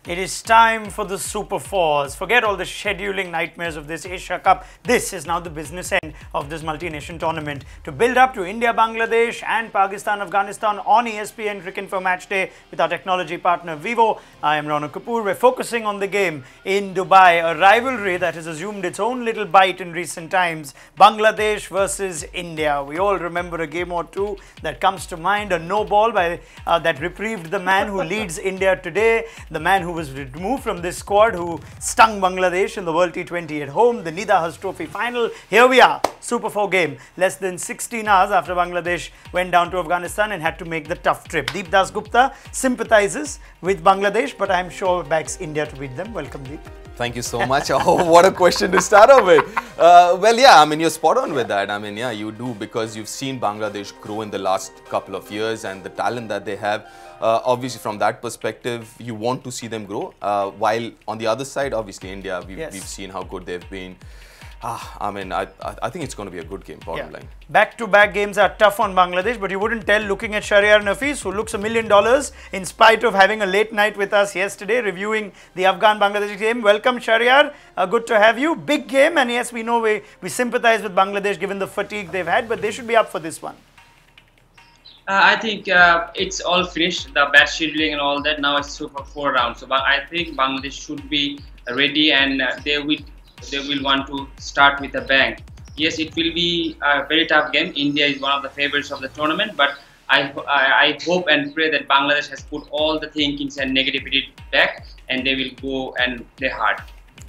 It is time for the Super Fours. Forget all the scheduling nightmares of this Asia Cup. This is now the business end of this multi-nation tournament. To build up to India, Bangladesh and Pakistan, Afghanistan on ESPNcricinfo match day with our technology partner Vivo. I am Rana Kapoor. We're focusing on the game in Dubai, a rivalry that has assumed its own little bite in recent times. Bangladesh versus India. We all remember a game or two that comes to mind. A no ball by that reprieved the man who leads India today, the man who was removed from this squad, who stung Bangladesh in the World T20 at home, the Nida Haz Trophy final. Here we are, Super 4 game, less than 16 hours after Bangladesh went down to Afghanistan and had to make the tough trip. Deep Dasgupta sympathizes with Bangladesh, but I'm sure backs India to beat them. Welcome, Deep. Thank you so much. Oh, what a question to start off with. Well, yeah, I mean, you're spot on with that. I mean, yeah, you do, because you've seen Bangladesh grow in the last couple of years and the talent that they have. Obviously, from that perspective, you want to see them grow. While on the other side, obviously, India, we've seen how good they've been. I mean, I think it's going to be a good game, bottom line. Back-to-back games are tough on Bangladesh, but you wouldn't tell looking at Shahriar Nafees, who looks $1 million in spite of having a late night with us yesterday, reviewing the Afghan-Bangladesh game. Welcome, Shahriar. Good to have you. Big game, and yes, we know we sympathize with Bangladesh given the fatigue they've had, but they should be up for this one. I think it's all finished, the bad scheduling and all that. Now it's Super 4 rounds. So I think Bangladesh should be ready, and they will want to start with a bang. Yes, it will be a very tough game. India is one of the favorites of the tournament, but I hope and pray that Bangladesh has put all the thinkings and negativity back, and they will go and play hard.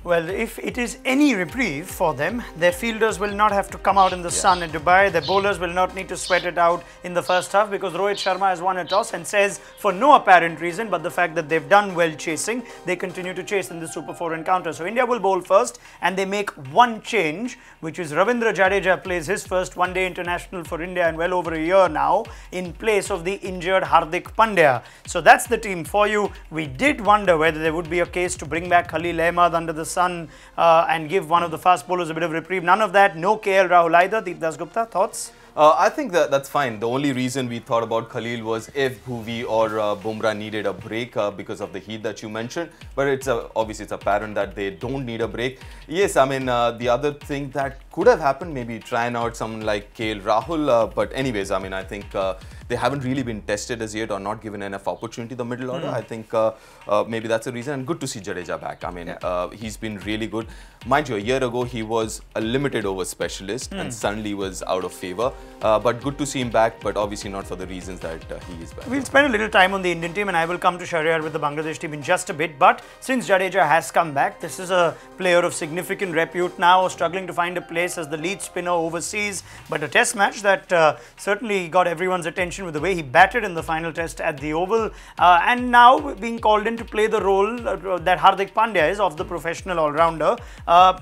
Well, if it is any reprieve for them, their fielders will not have to come out in the sun in Dubai. Their bowlers will not need to sweat it out in the first half, because Rohit Sharma has won a toss and says, for no apparent reason but the fact that they've done well chasing, they continue to chase in the Super 4 encounter. So India will bowl first, and they make one change, which is Ravindra Jadeja plays his first one-day international for India in well over a year now, in place of the injured Hardik Pandya. So that's the team for you. We did wonder whether there would be a case to bring back Khalil Ahmed under the sun and give one of the fast bowlers a bit of reprieve. None of that. No KL Rahul either. Deep Dasgupta, thoughts? I think that's fine. The only reason we thought about Khalil was if Bhuvi or Bumrah needed a break because of the heat that you mentioned. But it's obviously it's apparent that they don't need a break. Yes, I mean, the other thing that could have happened, maybe trying out someone like KL Rahul. But anyways, I mean, I think they haven't really been tested as yet or not given enough opportunity, the middle order. I think maybe that's a reason. And good to see Jadeja back. I mean, he's been really good. Mind you, a year ago, he was a limited over specialist and suddenly was out of favor. But good to see him back, but obviously not for the reasons that he is back. We'll spend a little time on the Indian team, and I will come to Shahriar with the Bangladesh team in just a bit. But since Jadeja has come back, this is a player of significant repute now, struggling to find a place as the lead spinner overseas. But a test match that certainly got everyone's attention with the way he batted in the final test at the Oval. And now being called in to play the role that Hardik Pandya is of the professional all-rounder.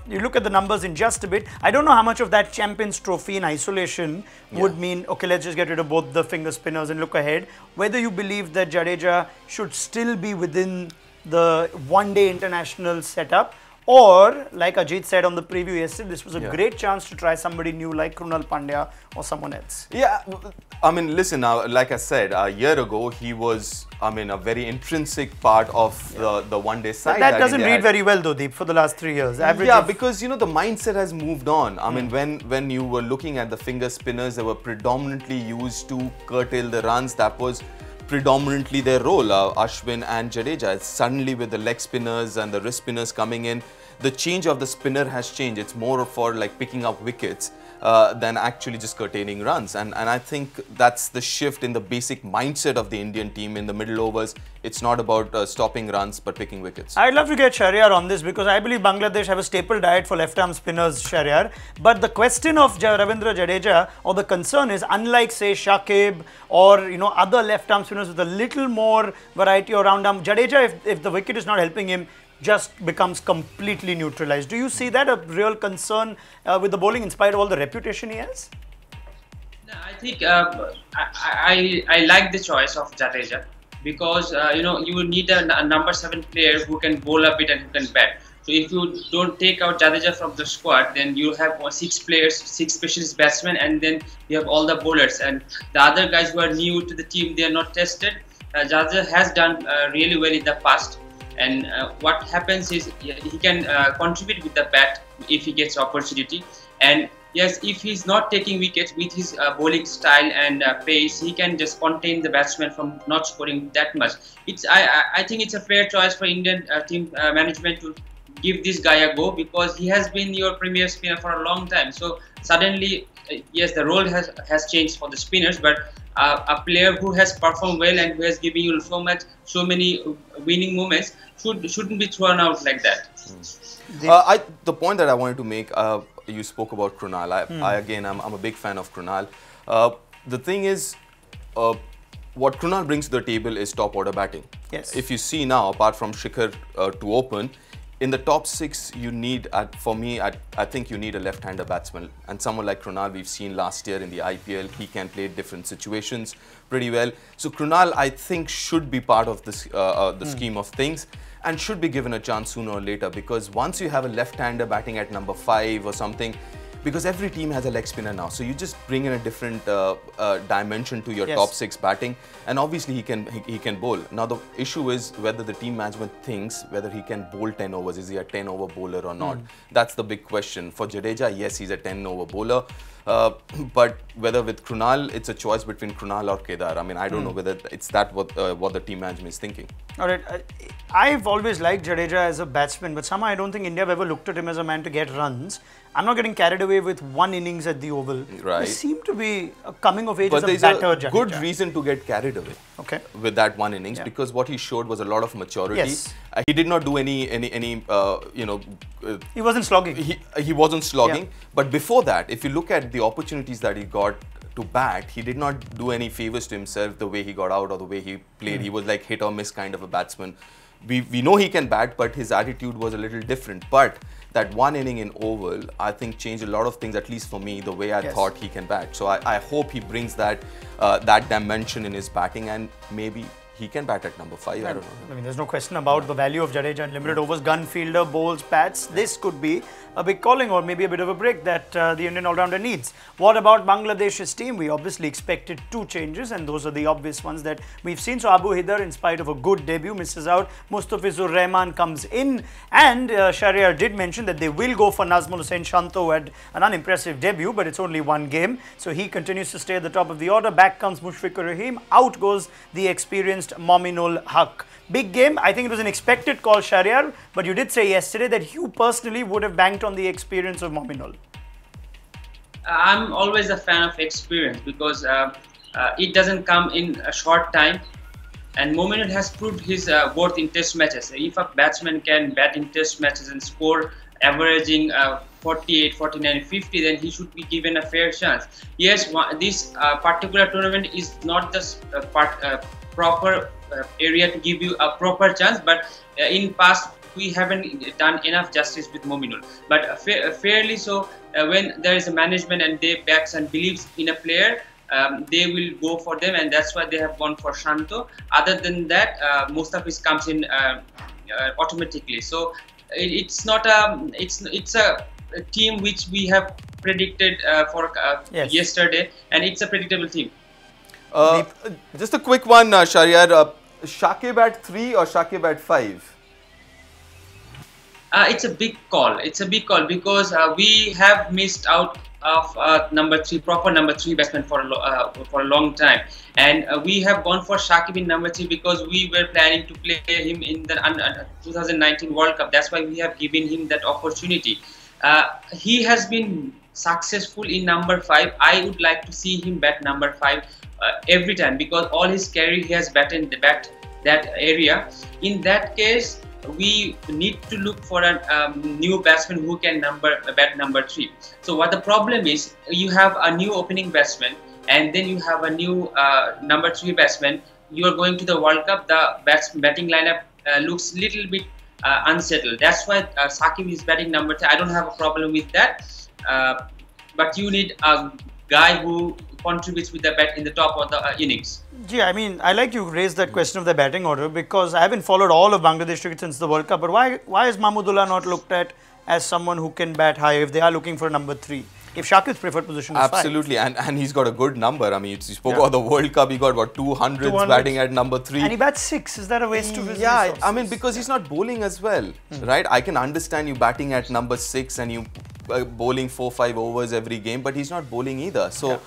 You look at the numbers in just a bit. I don't know how much of that Champions Trophy in isolation would mean, okay, let's just get rid of both the finger spinners and look ahead. Whether you believe that Jadeja should still be within the one-day international setup, or, like Ajit said on the preview yesterday, this was a great chance to try somebody new like Krunal Pandya or someone else. Yeah, I mean, listen, like I said, a year ago, he was, I mean, a very intrinsic part of the one-day side. But that doesn't read very well, though, Deep, for the last 3 years. Yeah, because, you know, the mindset has moved on. I mean, when you were looking at the finger spinners, they were predominantly used to curtail the runs. That was predominantly their role, Ashwin and Jadeja. Suddenly, with the leg spinners and the wrist spinners coming in, the change of the spinner has changed. It's more for like picking up wickets than actually just curtailing runs. And I think that's the shift in the basic mindset of the Indian team in the middle overs. It's not about stopping runs, but picking wickets. I'd love to get Shahriar on this, because I believe Bangladesh have a staple diet for left-arm spinners, Shahriar. But the question of Ravindra Jadeja, or the concern is, unlike, say, Shakib or, you know, other left-arm spinners with a little more variety or round-arm, Jadeja, if the wicket is not helping him, just becomes completely neutralized. Do you see that a real concern with the bowling in spite of all the reputation he has? No, I think I like the choice of Jadeja, because you know, you will need a number 7 player who can bowl a bit and who can bat. So if you don't take out Jadeja from the squad, then you have 6 players, 6 specialist batsmen, and then you have all the bowlers, and the other guys who are new to the team, they are not tested. Jadeja has done really well in the past. And what happens is he can contribute with the bat if he gets opportunity. And yes, if he's not taking wickets with his bowling style and pace, he can just contain the batsman from not scoring that much. I think it's a fair choice for Indian team management to give this guy a go, because he has been your premier spinner for a long time. So suddenly, yes, the role has changed for the spinners, but a player who has performed well and who has given you so many winning moments shouldn't be thrown out like that. The point that I wanted to make, you spoke about Krunal. I'm a big fan of Krunal. The thing is, what Krunal brings to the table is top order batting. Yes. If you see now, apart from Shikhar to open, in the top 6, you need, for me, I think you need a left-hander batsman. And someone like Krunal, we've seen last year in the IPL, he can play different situations pretty well. So Krunal, I think, should be part of this, the scheme of things, and should be given a chance sooner or later, because once you have a left-hander batting at number 5 or something, because every team has a leg spinner now, so you just bring in a different dimension to your top 6 batting, and obviously he can bowl. Now the issue is whether the team management thinks whether he can bowl 10 overs. Is he a 10 over bowler or not? That's the big question. For Jadeja, yes, he's a 10 over bowler. But whether with Krunal, it's a choice between Krunal or Kedar. I mean, I don't know whether it's that what the team management is thinking. All right. I've always liked Jadeja as a batsman, but somehow I don't think India have ever looked at him as a man to get runs. I'm not getting carried away with one innings at the Oval. Right. There seemed to be a coming of age but as a batter, there's a Jadeja. good reason to get carried away with that one innings, because what he showed was a lot of maturity. Yes. He did not do any he wasn't slogging. He wasn't slogging. But before that, if you look at the opportunities that he got to bat, he did not do any favors to himself the way he got out or the way he played. He was like hit or miss kind of a batsman. We know he can bat, but his attitude was a little different. But that one inning in Oval, I think, changed a lot of things, at least for me, the way I thought he can bat. So I hope he brings that dimension in his batting, and maybe he can bat at number 5. I don't know. I mean, there's no question about the value of Jadeja in limited overs. Gun fielder, bowls, bats. This could be a big calling, or maybe a bit of a break that the Indian all-rounder needs. What about Bangladesh's team? We obviously expected 2 changes, and those are the obvious ones that we've seen. So Abu Hidar, in spite of a good debut, misses out. Mustafizur Rahman comes in, and Shahriar did mention that they will go for Nazmul Hussain Shanto, who had an unimpressive debut, but it's only 1 game. So he continues to stay at the top of the order. Back comes Mushfiqur Rahim. Out goes the experienced Mominul Haq. Big game. I think it was an expected call, Shahriar, but you did say yesterday that you personally would have banked on the experience of Mominul. I'm always a fan of experience, because it doesn't come in a short time, and Mominul has proved his worth in test matches. If a batsman can bat in test matches and score averaging 48, 49, 50, then he should be given a fair chance. Yes, this particular tournament is not the proper area to give you a proper chance, but in past we haven't done enough justice with Mominul. But fairly so, when there is a management and they backs and believes in a player, they will go for them, and that's why they have gone for Shanto. Other than that, Mustafiz comes in automatically. So it's not it's a team which we have predicted for yesterday, and it's a predictable team. Just a quick one, Shahriar. Shakib at 3 or Shakib at 5? It's a big call. It's a big call, because we have missed out of proper number 3 batsman for a long time, and we have gone for Shakib in number 3 because we were planning to play him in the 2019 World Cup. That's why we have given him that opportunity. He has been successful in number 5. I would like to see him bat number 5 every time, because all his career he has batted that area. In that case, we need to look for a new batsman who can bat number 3. So what the problem is, you have a new opening batsman, and then you have a new number 3 batsman. You are going to the World Cup, the batting lineup looks little bit unsettled. That's why Shakib is batting number 3. I don't have a problem with that, but you need a guy who contributes with the bat in the top of the innings. Yeah, I mean, I like you raised that question of the batting order, because I haven't followed all of Bangladesh cricket since the World Cup. But why is Mahmudullah not looked at as someone who can bat high if they are looking for number 3? if Shakib's preferred position is 5. Absolutely, and he's got a good number. I mean, you spoke about the World Cup. He got what 200s batting at number 3, and he bats 6. Is that a waste of his resources? I mean, because he's not bowling as well, right? I can understand you batting at number 6 and you bowling 4-5 overs every game, but he's not bowling either. So.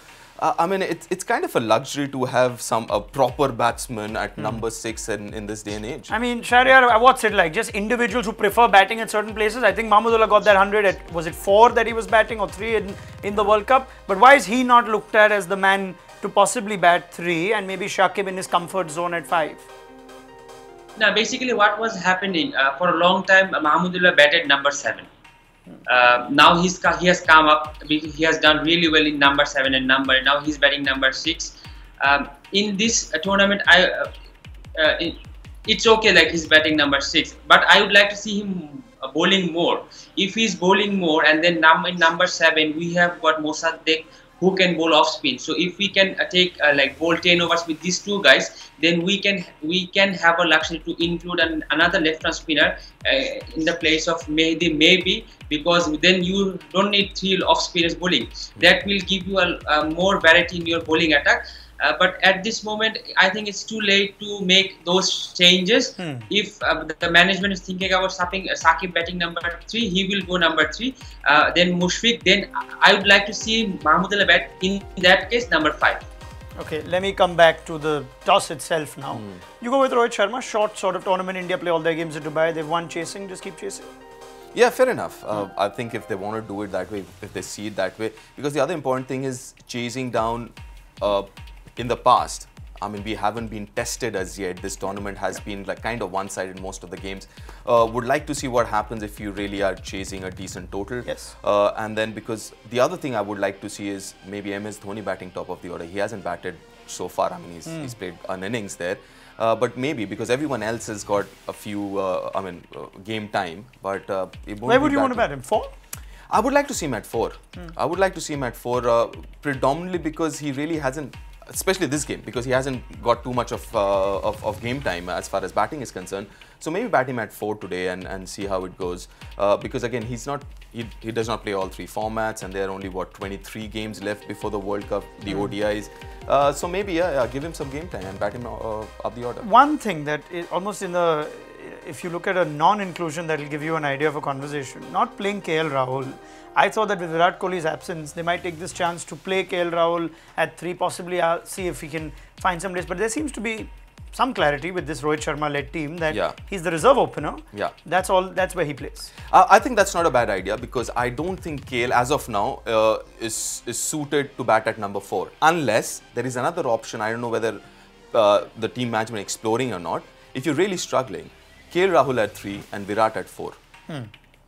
I mean, it's kind of a luxury to have a proper batsman at number 6 in this day and age. I mean, Shahriar, what's it like? Just individuals who prefer batting at certain places? I think Mahmudullah got that 100 at, was it 4 that he was batting or 3 in the World Cup? But why is he not looked at as the man to possibly bat 3 and maybe Shakib in his comfort zone at 5? Now, basically what was happening, for a long time, Mahmudullah batted number 7. Now he has come up. He has done really well in number 7 and now he's batting number 6. In this tournament, it's okay like he's batting number 6, but I would like to see him bowling more. If he's bowling more, and then in number 7 we have got Mossadegh who can bowl off spin. So if we can take like bowl 10 overs with these 2 guys, then we can have a luxury to include another left-hand spinner in the place of Mehdi, maybe, because then you don't need 3 off spinners bowling. That will give you a more variety in your bowling attack. But at this moment, I think it's too late to make those changes. If the management is thinking about Shakib batting number 3, he will go number 3. Then Mushfiq. Then I would like to see Mahmudullah bat in that case number 5. Okay, let me come back to the toss itself now. You go with Rohit Sharma. Short sort of tournament. India play all their games in Dubai. They've won chasing. Just keep chasing. Yeah, fair enough. I think if they want to do it that way, if they see it that way, because the other important thing is chasing down. In the past, I mean, we haven't been tested as yet. This tournament has been like kind of one-sided in most of the games. Would like to see what happens if you really are chasing a decent total. Yes. And then because the other thing I would like to see is maybe MS Dhoni batting top of the order. He hasn't batted so far. I mean, he's played an innings there. But maybe because everyone else has got a few, game time. But where would you want to bat him? 4? I would like to see him at 4. I would like to see him at 4, predominantly because he really hasn't. Especially this game, because he hasn't got too much of game time as far as batting is concerned. So maybe bat him at 4 today and see how it goes. Because again, he does not play all 3 formats, and there are only what 23 games left before the World Cup, the ODIs. So maybe give him some game time and bat him up the order. One thing that is almost if you look at a non-inclusion, that will give you an idea of a conversation. Not playing KL Rahul. I thought that with Virat Kohli's absence, they might take this chance to play KL Rahul at 3, possibly see if he can find some days. But there seems to be some clarity with this Rohit Sharma-led team that he's the reserve opener. Yeah. That's all. That's where he plays. I think that's not a bad idea, because I don't think KL, as of now, is suited to bat at number 4. Unless there is another option. I don't know whether the team management exploring or not. If you're really struggling, KL Rahul at 3 and Virat at 4.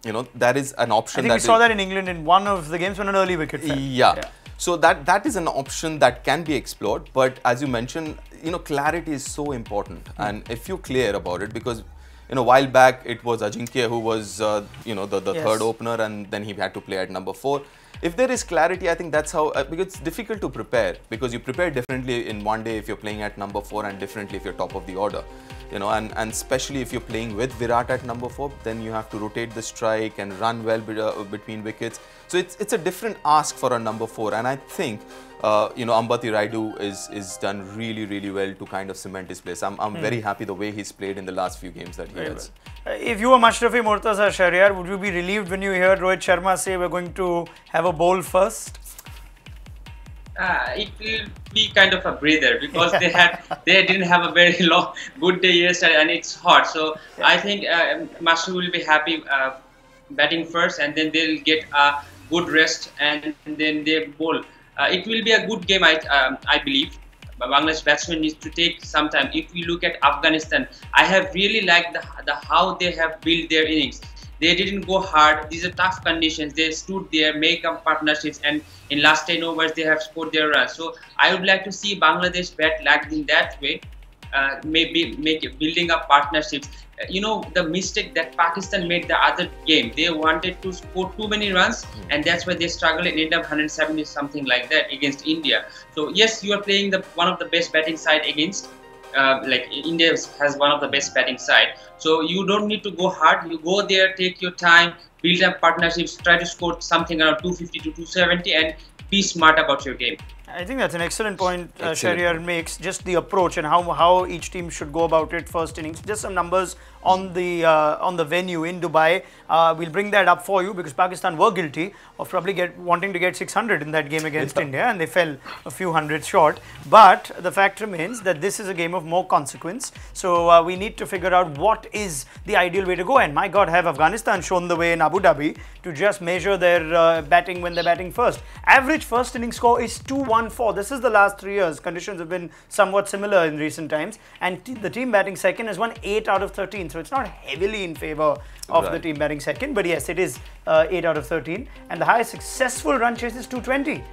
You know, that is an option. I think we saw that in England in one of the games when an early wicket fell. Yeah. So that is an option that can be explored. But as you mentioned, you know, clarity is so important. And if you're clear about it, because, you know, a while back it was Ajinkya who was, you know, the third opener, and then he had to play at number 4. If there is clarity, I think that's how, because it's difficult to prepare, because you prepare differently in one day if you're playing at number 4 and differently if you're top of the order. You know, and especially if you're playing with Virat at number 4, then you have to rotate the strike and run well between wickets. So it's a different ask for a number 4, and I think you know, Ambati Rayudu is done really well to kind of cement his place. I'm very happy the way he's played in the last few games that he has. If you were Mashrafi Mortaza Shahriar, would you be relieved when you hear Rohit Sharma say we're going to have a bowl first? It will be kind of a breather, because they didn't have a very good day yesterday, and it's hot. So I think Mashrafi will be happy batting first, and then they'll get a good rest, and then they bowl. It will be a good game, I believe. Bangladesh batsmen need to take some time. If we look at Afghanistan, I have really liked how they have built their innings. They didn't go hard. These are tough conditions. They stood there, make up partnerships, and in last 10 overs they have scored their runs. So I would like to see Bangladesh bat like in that way, maybe building up partnerships. You know, the mistake that Pakistan made the other game, they wanted to score too many runs, and that's why they struggled and ended up 170 something like that against India. So yes, you are playing one of the best batting side against like India has one of the best batting side. So you don't need to go hard. You go there, take your time, build up partnerships, try to score something around 250 to 270, and be smart about your game. I think that's an excellent point Shahriar makes, just the approach and how each team should go about it first innings. Just some numbers on the venue in Dubai. We'll bring that up for you because Pakistan were guilty of probably wanting to get 600 in that game against India, and they fell a few hundreds short. But the fact remains that this is a game of more consequence. So we need to figure out what is the ideal way to go. And my God, have Afghanistan shown the way in Abu Dhabi to just measure their batting when they're batting first. Average first inning score is 214. This is the last 3 years. Conditions have been somewhat similar in recent times. And the team batting second has won 8 out of 13. So it's not heavily in favor of the team batting second. But yes, it is 8 out of 13. And the highest successful run chase is 220.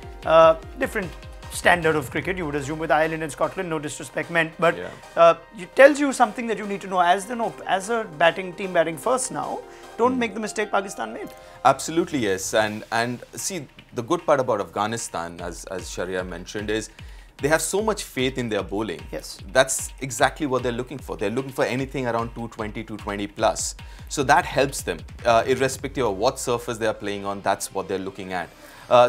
Different standard of cricket, you would assume, with Ireland and Scotland, no disrespect meant. But it tells you something that you need to know as a team batting first now. Don't make the mistake Pakistan made. Absolutely, yes. And see, the good part about Afghanistan, as Shahriar mentioned, is they have so much faith in their bowling. Yes. That's exactly what they're looking for. They're looking for anything around 220, 220 plus. So that helps them. Irrespective of what surface they are playing on, that's what they're looking at.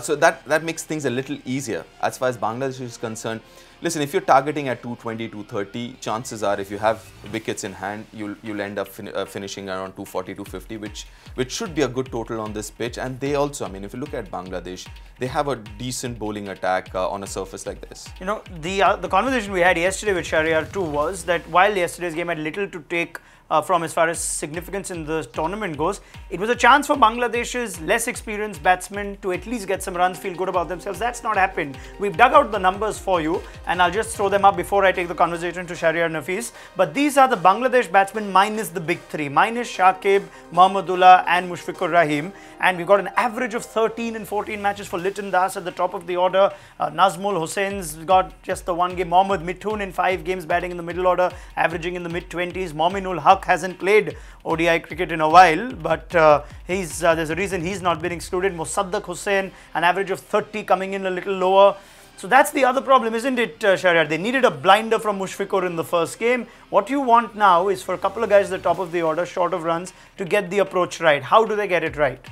So that makes things a little easier. As far as Bangladesh is concerned, listen, if you're targeting at 220, 230, chances are if you have wickets in hand, you'll end up finishing around 240, 250, which should be a good total on this pitch. And they also, I mean, if you look at Bangladesh, they have a decent bowling attack on a surface like this. You know, the conversation we had yesterday with Shahriar too was that while yesterday's game had little to take from as far as significance in the tournament goes, it was a chance for Bangladesh's less experienced batsmen to at least get some runs, feel good about themselves. That's not happened. We've dug out the numbers for you, and I'll just throw them up before I take the conversation to Shahriar Nafees. But these are the Bangladesh batsmen minus the big three, minus Shakib, Mahmudullah and Mushfiqur Rahim. And we've got an average of 13 in 14 matches for Liton Das at the top of the order. Nazmul Hussein's got just the one game. Mohammad Mithun in 5 games batting in the middle order, averaging in the mid-20s. Mominul Haq hasn't played ODI cricket in a while, but there's a reason he's not been excluded. Mosaddaq Hussain, an average of 30, coming in a little lower. So that's the other problem, isn't it, Shahriar? They needed a blinder from Mushfiqur in the first game. What you want now is for a couple of guys at the top of the order, short of runs, to get the approach right. How do they get it right?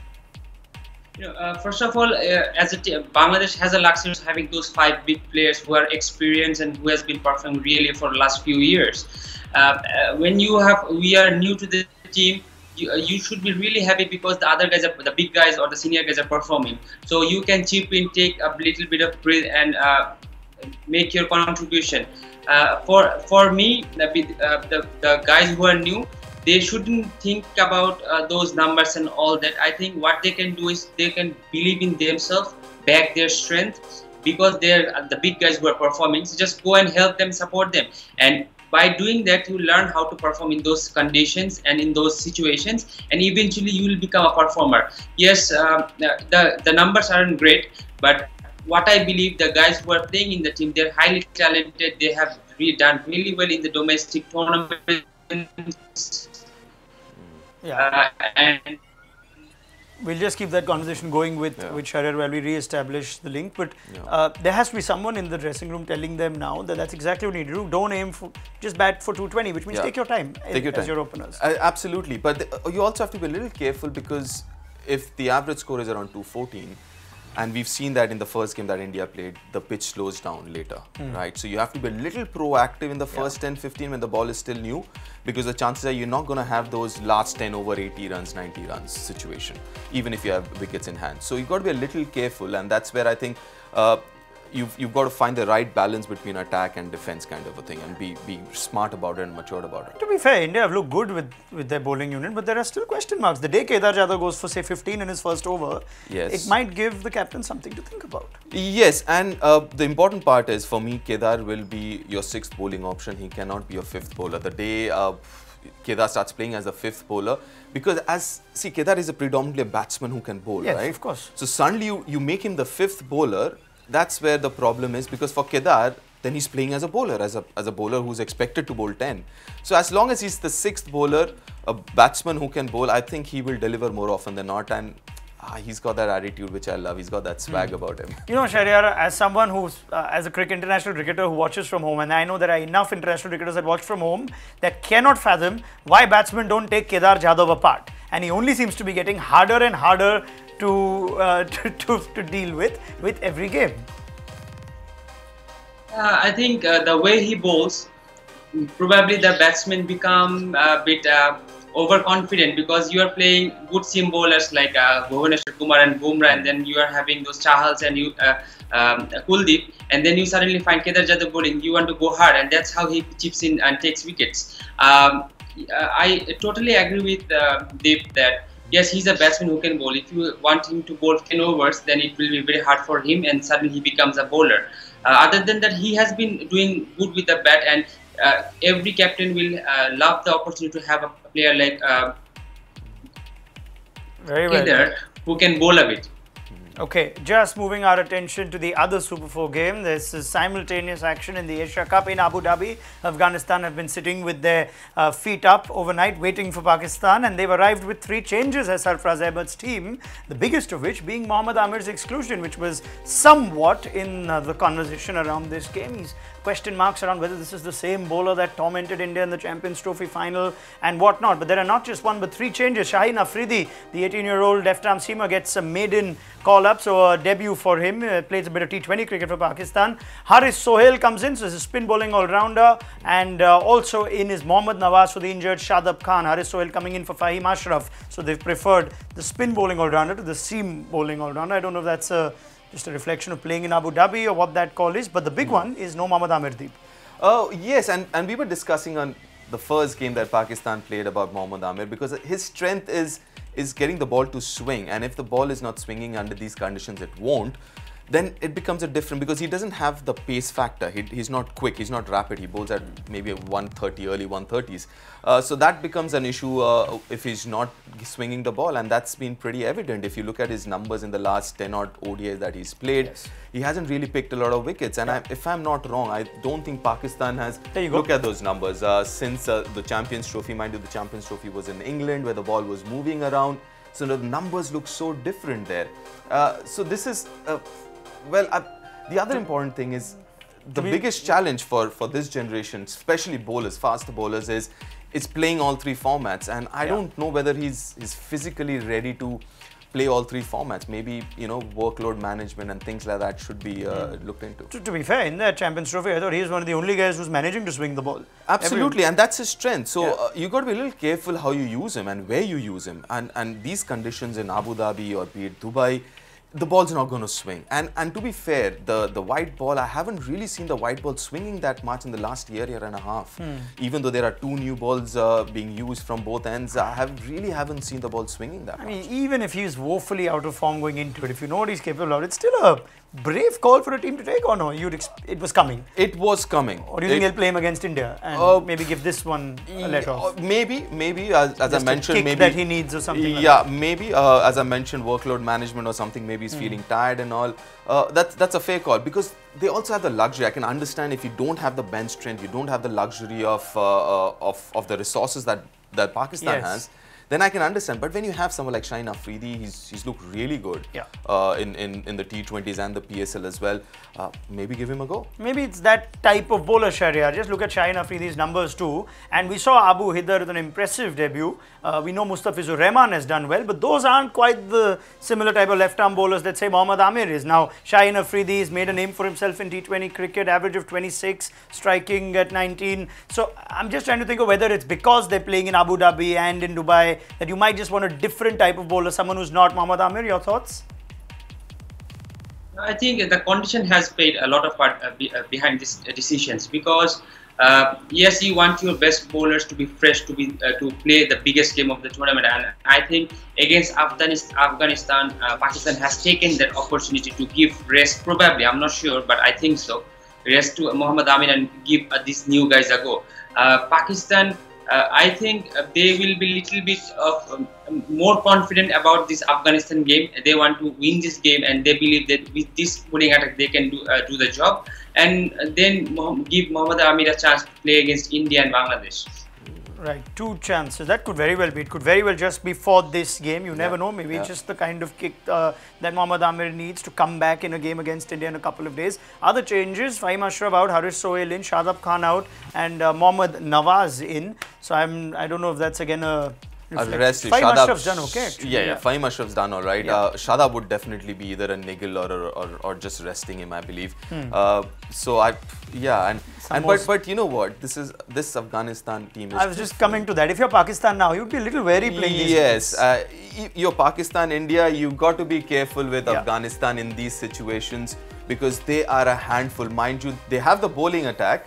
First of all, as a team, Bangladesh has a luxury of having those 5 big players who are experienced and who has been performing really for the last few years. When we are new to the team, you should be really happy because the other guys, the big guys or the senior guys, are performing. So you can chip in, take a little bit of breath, and make your contribution. For me, the guys who are new, they shouldn't think about those numbers and all that. I think what they can do is they can believe in themselves, back their strength, because they're the big guys who are performing. So just go and help them, support them, and by doing that, you learn how to perform in those conditions and in those situations, and eventually you will become a performer. Yes, the numbers aren't great, but what I believe, the guys who are playing in the team, they're highly talented. They have done really well in the domestic tournaments. And we'll just keep that conversation going with Shahriar while we re-establish the link. But there has to be someone in the dressing room telling them now that that's exactly what you need to do. Don't aim for, just bat for 220, which means take your time as your openers. Absolutely. But you also have to be a little careful, because if the average score is around 214, and we've seen that in the first game that India played, the pitch slows down later, right? So you have to be a little proactive in the first 10-15 when the ball is still new, because the chances are you're not going to have those last 10 over 80 runs, 90 runs situation, even if you have wickets in hand. So you've got to be a little careful, and that's where I think you've got to find the right balance between attack and defense kind of a thing, and be smart about it and matured about it. To be fair, India have looked good with their bowling unit, but there are still question marks. The day Kedar Jadhav goes for say 15 in his first over, it might give the captain something to think about. Yes, and the important part is, for me, Kedar will be your 6th bowling option. He cannot be your 5th bowler. The day Kedar starts playing as a 5th bowler, because Kedar is a predominantly a batsman who can bowl, right? Of course. So suddenly you make him the 5th bowler. That's where the problem is, because for Kedar, then he's playing as a bowler, as a bowler who's expected to bowl 10. So as long as he's the 6th bowler, a batsman who can bowl, I think he will deliver more often than not. And he's got that attitude which I love. He's got that swag about him. You know, Shahriar, as someone who's, as a international cricketer who watches from home, and I know there are enough international cricketers that watch from home that cannot fathom why batsmen don't take Kedar Jadhav apart. And he only seems to be getting harder and harder to deal with every game. I think the way he bowls, probably the batsmen become a bit overconfident, because you are playing good seam bowlers like Bhuvaneshwar Kumar and Bumrah, and then you are having those Chahals and Kuldeep, and then you suddenly find Kedar Jadhav bowling. You want to go hard, and that's how he chips in and takes wickets. I totally agree with Deep that yes, he's a batsman who can bowl. If you want him to bowl 10 overs, then it will be very hard for him, and suddenly he becomes a bowler. Other than that, he has been doing good with the bat, and every captain will love the opportunity to have a player like Kedar who can bowl a bit. Okay, just moving our attention to the other Super 4 game. This is simultaneous action in the Asia Cup in Abu Dhabi. Afghanistan have been sitting with their feet up overnight waiting for Pakistan, and they've arrived with 3 changes as Sarfraz Ahmed's team, the biggest of which being Mohammad Amir's exclusion, which was somewhat in the conversation around this game. He's question marks around whether this is the same bowler that tormented India in the Champions Trophy final and whatnot. But there are not just 1 but 3 changes. Shaheen Afridi, the 18-year-old left-arm seamer, gets a maiden call-up, so a debut for him. Plays a bit of T20 cricket for Pakistan. Haris Sohail comes in, so he's a spin bowling all-rounder, and also in is Mohammad Nawaz for the injured Shadab Khan. Haris Sohail coming in for Fahim Ashraf, so they've preferred the spin bowling all-rounder to the seam bowling all-rounder. I don't know if that's just a reflection of playing in Abu Dhabi or what that call is, but the big one is no Mohammad Amir Deep. Oh, yes, and we were discussing on the first game that Pakistan played about Mohammad Amir, because his strength is getting the ball to swing, and if the ball is not swinging under these conditions, it won't. Then it becomes a different, because he doesn't have the pace factor. He's not quick, he's not rapid. He bowls at maybe 130, early 130s. So that becomes an issue if he's not swinging the ball, and that's been pretty evident. If you look at his numbers in the last 10 odd ODIs that he's played, yes, he hasn't really picked a lot of wickets. And if I'm not wrong, I don't think Pakistan has, look at those numbers, since the Champions Trophy. Mind you, the Champions Trophy was in England where the ball was moving around. So the numbers look so different there. So this is... the other important thing is the biggest challenge for this generation, especially bowlers, faster bowlers, is playing all 3 formats. And I don't know whether he's physically ready to play all 3 formats. Maybe, you know, workload management and things like that should be looked into. To be fair, in that Champions Trophy, I thought he was one of the only guys who's managing to swing the ball. Absolutely, and that's his strength. So you got to be a little careful how you use him and where you use him. And these conditions in Abu Dhabi or be it Dubai, the ball's not going to swing. And to be fair, the white ball, I haven't really seen the white ball swinging that much in the last year and a half. Even though there are 2 new balls being used from both ends, I really haven't seen the ball swinging that much. I mean, even if he's woefully out of form going into it, if you know what he's capable of, it's still a brave call for a team to take, or no? It was coming. It was coming. Or do you think he'll play him against India and maybe give this one a let off? Maybe as I mentioned, maybe that he needs or something. Yeah, maybe as I mentioned, workload management or something. Maybe he's feeling tired and all. That's a fair call, because they also have the luxury. I can understand if you don't have the bench strength, you don't have the luxury of the resources that Pakistan has. Then I can understand. But when you have someone like Shaheen Afridi, he's looked really good in the T20s and the PSL as well. Maybe give him a go. Maybe it's that type of bowler, Shahriar. Just look at Shaheen Afridi's numbers too. And we saw Abu Hidar with an impressive debut. We know Mustafizur Rahman has done well, but those aren't quite the similar type of left-arm bowlers that say Mohammad Amir is. Now, Shaheen Afridi has made a name for himself in T20 cricket, average of 26, striking at 19. So I'm just trying to think of whether it's because they're playing in Abu Dhabi and in Dubai that you might just want a different type of bowler, someone who's not Mohammad Amir. Your thoughts? I think the condition has played a lot of part behind these decisions, because yes, you want your best bowlers to be fresh, to play the biggest game of the tournament, and I think against Afghanistan, Pakistan has taken that opportunity to give rest. Probably, I'm not sure, but I think so. Rest to Mohammad Amir and give these new guys a go. Pakistan, I think they will be little bit more confident about this Afghanistan game. They want to win this game, and they believe that with this bowling attack they can do the job, and then give Mohammad Amir a chance to play against India and Bangladesh. Right, 2 chances. That could very well be. It could very well just be for this game. You never know. Maybe just the kind of kick that Mohammad Amir needs to come back in a game against India in a couple of days. Other changes: Fahim Ashraf out, Haris Sohail in, Shadab Khan out, and Mohammad Nawaz in. So I don't know if that's again a rest. Fahim Ashraf's done okay. Actually. Yeah, Fahim Ashraf's done all right. Shadab would definitely be either a niggle or just resting him, I believe. But you know what? This Afghanistan team is. I was just coming to that. If you're Pakistan now, you'd be a little wary playing these games. Yes, you're Pakistan, India. You've got to be careful with Afghanistan in these situations because they are a handful. Mind you, they have the bowling attack,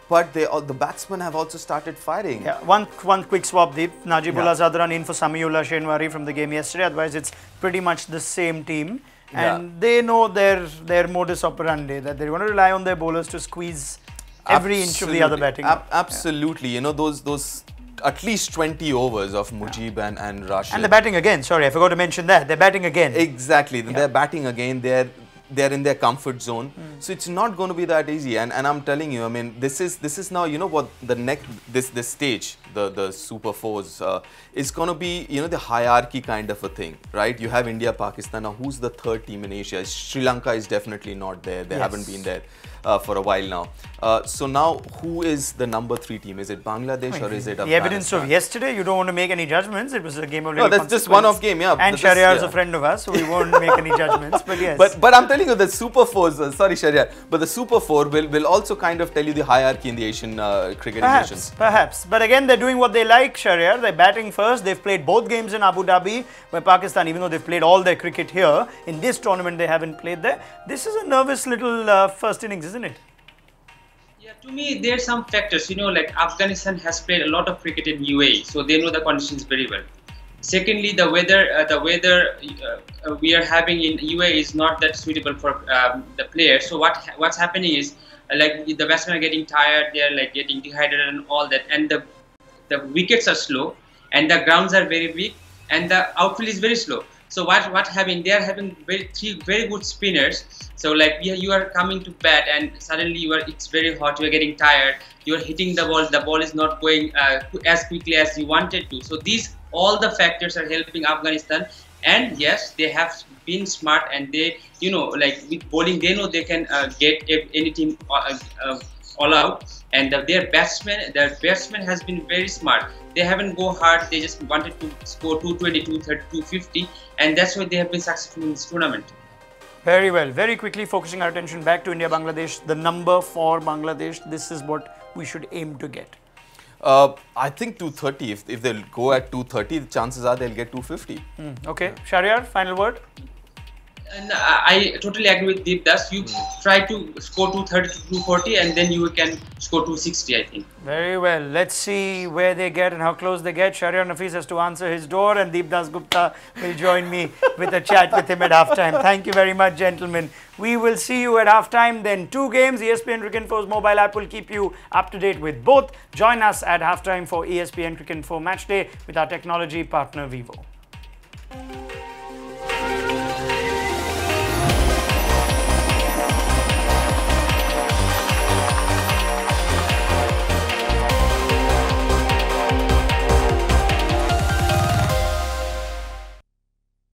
but the batsmen have also started firing. Yeah, one quick swap, Deep. Najibullah Zadran in for Samiullah Shenwari from the game yesterday. Otherwise, it's pretty much the same team. And they know their modus operandi, that they want to rely on their bowlers to squeeze every inch of the other batting. Absolutely. You know, those at least 20 overs of Mujib and Rashid. And they're batting again. Sorry, I forgot to mention that. They're batting again. Exactly. They're batting again. They're in their comfort zone. So it's not going to be that easy. And I'm telling you, I mean, this is now, you know what, this stage, the Super Fours, is going to be, you know, the hierarchy kind of a thing, right? You have India, Pakistan. Now, who's the third team in Asia? Sri Lanka is definitely not there. They haven't been there for a while now. So now, who is the number 3 team? Is it Bangladesh or is it Afghanistan? The evidence of yesterday, you don't want to make any judgments. It was a game of no, that's just one-off game, yeah. And Shahriar is a friend of us, so we won't make any judgments. But yes. But I'm telling you, the Super Fours, sorry Shahriar, but the Super Four will also kind of tell you the hierarchy in the Asian cricketing nations. Perhaps. But again, they're doing what they like, Shahriar. They're batting first. They've played both games in Abu Dhabi, where Pakistan, even though they've played all their cricket here, in this tournament they haven't played there. This is a nervous little first innings, isn't it? Yeah, to me, there's some factors. You know, like Afghanistan has played a lot of cricket in UAE, so they know the conditions very well. Secondly, the weather we are having in UAE is not that suitable for the players. So what's happening is like the batsmen are getting tired, they are like getting dehydrated and all that, and the wickets are slow, and the grounds are very weak, and the outfield is very slow. So what having, they are having 3 very good spinners. So like you are coming to bat and suddenly it's very hot, you are getting tired, you are hitting the ball is not going as quickly as you wanted to. So all the factors are helping Afghanistan, and yes, they have been smart, and they, you know, like with bowling, they know they can get any team all out, and their batsman has been very smart. They haven't go hard, they just wanted to score 220, 230, 250, and that's why they have been successful in this tournament. Very well. Very quickly focusing our attention back to India-Bangladesh. The number for Bangladesh, this is what we should aim to get. I think 230. If they'll go at 230, the chances are they'll get 250. Okay. Shahriar, final word? And I totally agree with Deep Das. You try to score 230 to 240, and then you can score 260, I think. Very well. Let's see where they get and how close they get. Shahriar Nafees has to answer his door, and Deep Dasgupta will join me with a chat with him at halftime. Thank you very much, gentlemen. We will see you at halftime. Then 2 games. ESPNcricinfo's mobile app will keep you up to date with both. Join us at halftime for ESPNcricinfo Match Day with our technology partner Vivo.